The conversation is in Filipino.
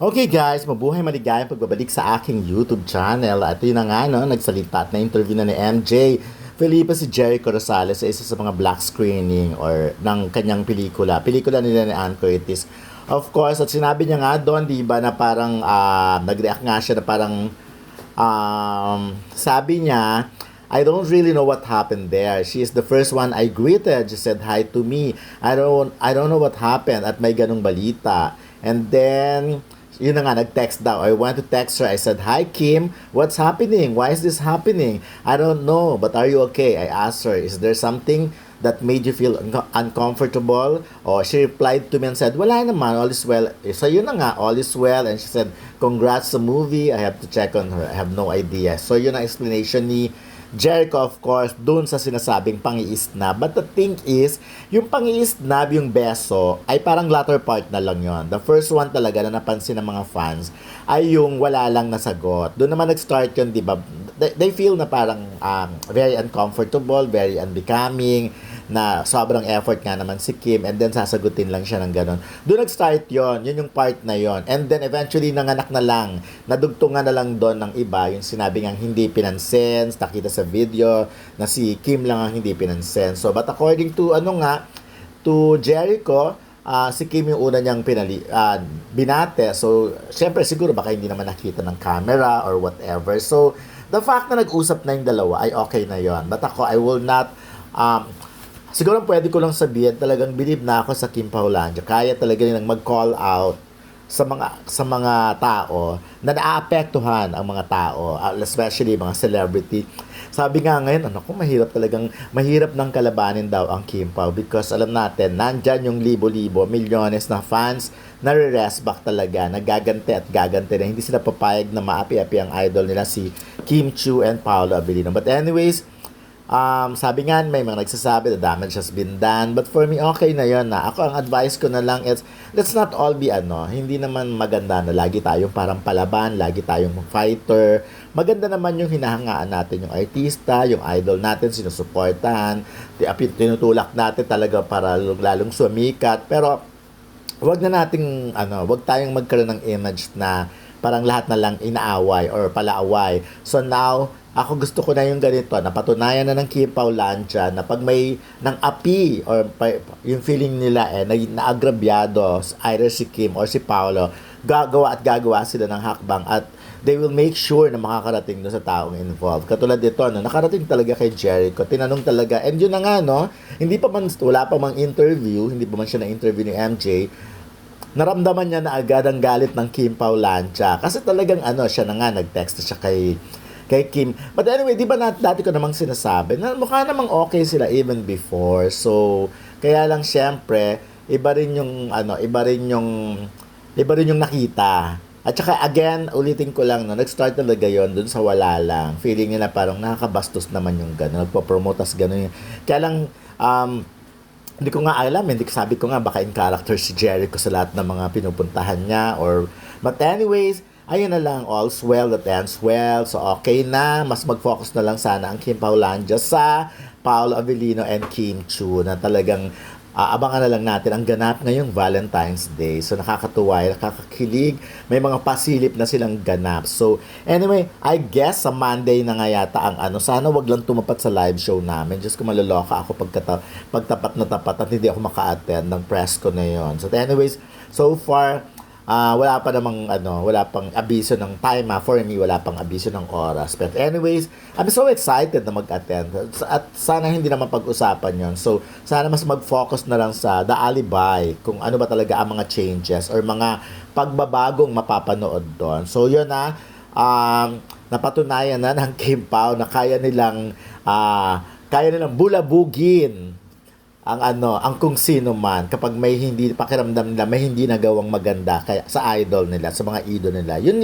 Okay guys, mabuhay maligayang pagbabalik sa aking YouTube channel. At yun na nga, no, nagsalita at na-interview na ni MJ Felipe si Jericho Rosales sa isa sa mga black screening or ng kanyang pelikula. Pelikula nila ni Ann Curtis. Of course, at sinabi niya nga doon, di ba, na parang nag-react nga siya na parang sabi niya, I don't really know what happened there. She is the first one I greeted. She said hi to me. I don't know what happened at may ganong balita. And then yun na nga, nag-text daw. I went to text her. I said, "Hi, Kim. What's happening? Why is this happening? I don't know, but are you okay?" I asked her, "Is there something that made you feel uncomfortable?" Or she replied to me and said, "Wala naman, all is well." So yun na nga, all is well. And she said, "Congrats sa movie. I have to check on her. I have no idea." So yun ang explanation ni Jericho, of course, dun sa sinasabing pangi-isnab. But the thing is, yung pangi-isnab, yung beso, ay parang latter part na lang yon. The first one talaga na napansin ng mga fans ay yung wala lang nasagot. Doon naman nag-start yun, di ba? They feel na parang very uncomfortable, very unbecoming, na sobrang effort nga naman si Kim, and then sasagutin lang siya ng ganun. Doon nag-start yun yung part na yon. And then eventually nanganak na lang, nadugtungan na lang doon ng iba, yung sinabi ngang hindi pinansin, nakita sa video na si Kim lang ang hindi pinansin. So but according to to Jericho, si Kim yung una niyang binate. So syempre siguro baka hindi naman nakita ng camera or whatever. So the fact na nag-usap na yung dalawa ay okay na yon. But ako, I will not siguro pwede ko lang sabihin, talagang believe na ako sa Kim Paulandia. Kaya talaga nilang mag-call out sa mga tao na naaapektuhan ang mga tao, especially mga celebrity. Sabi nga ngayon, mahirap ng kalabanin daw ang Kim Pao because alam natin, nandyan yung libo-libo, milyones na fans na re-rest back talaga, nagagante at gagante na hindi sila papayag na maapi-api ang idol nila si Kim Chiu and Paolo Abilino. But anyways, sabi nga, may mga nagsasabi, the damage has been done. But for me, okay na yon na. Ako, ang advice ko na lang is, let's not all be hindi naman maganda na lagi tayong parang palaban, lagi tayong fighter. Maganda naman yung hinahangaan natin yung artista, yung idol natin, sinusuportahan, tinutulak natin talaga para lalong sumikat. Pero, wag tayong magkaroon ng image na parang lahat na lang inaaway or palaaway. So now, ako gusto ko na yung ganito, napatunayan na ng Kim Paulandia na pag may ng api or yung feeling nila naagrabyado either si Kim or si Paolo, gagawa sila ng hakbang at they will make sure na makakarating doon sa taong involved. Katulad dito, nakarating talaga kay Jericho, tinanong talaga, and yun na nga, wala pa mang interview, hindi pa man siya na-interview ni MJ, naramdaman niya na agad ang galit ng Kim Paulandia. Kasi talagang siya na nga, nag-text siya kay Kim. But anyway, di ba dati ko namang sinasabi na mukha namang okay sila even before. So, kaya lang syempre, iba rin yung nakita. At saka again, ulitin ko lang, nag-start talaga yon dun sa wala lang. Feeling nila parang nakakabastos naman yung gano'n. Nagpo-promote as gano'n. Kaya lang, hindi ko nga alam, sabi ko nga baka in character si Jericho sa lahat ng mga pinupuntahan niya but anyways, ayun na lang, all's well that ends well. So okay na, mas mag-focus na lang sana ang Kim Paulandia sa Paolo Abilino and Kim Chiu na talagang abangan na lang natin ang ganap ngayong Valentine's Day. So nakakatuwa, nakakakilig, may mga pasilip na silang ganap. So anyway, I guess sa Monday na nga yata ang sana wag lang tumapat sa live show namin. Just ko maloloka ako pagtapat na tapat at hindi ako maka-attend ng press ko na yon. So anyways, so far wala pang abiso ng time for me, wala pang abiso ng oras. But anyways, I'm so excited na mag-attend. At sana hindi naman pag-usapan yon. So, sana mas mag-focus na lang sa The Alibi, kung ano ba talaga ang mga changes or mga pagbabagong mapapanood doon. So, yun napatunayan na ng Kim Pao na kaya nilang bulabugin ang kung sino man kapag may hindi pakiramdam nila, may hindi nagawang maganda kaya sa idol nila, sa mga idol nila. Yun